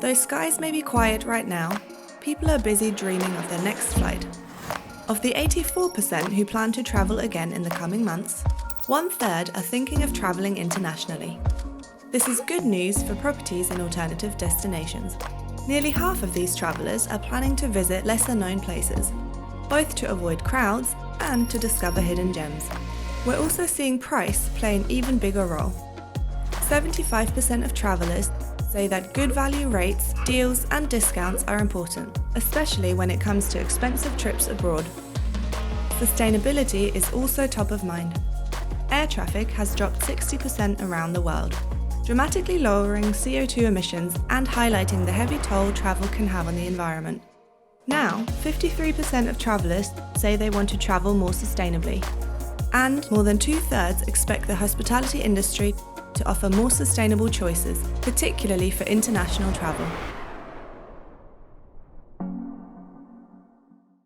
Though skies may be quiet right now, people are busy dreaming of their next flight. Of the 84% who plan to travel again in the coming months, 1/3 are thinking of travelling internationally. This is good news for properties in alternative destinations. Nearly half of these travellers are planning to visit lesser-known places, both to avoid crowds and to discover hidden gems. We're also seeing price play an even bigger role. 75% of travellers say that good value rates, deals and discounts are important, especially when it comes to expensive trips abroad. Sustainability is also top of mind. Air traffic has dropped 60% around the world, dramatically lowering CO2 emissions and highlighting the heavy toll travel can have on the environment. Now, 53% of travellers say they want to travel more sustainably, and more than 2/3 expect the hospitality industry to offer more sustainable choices, particularly for international travel.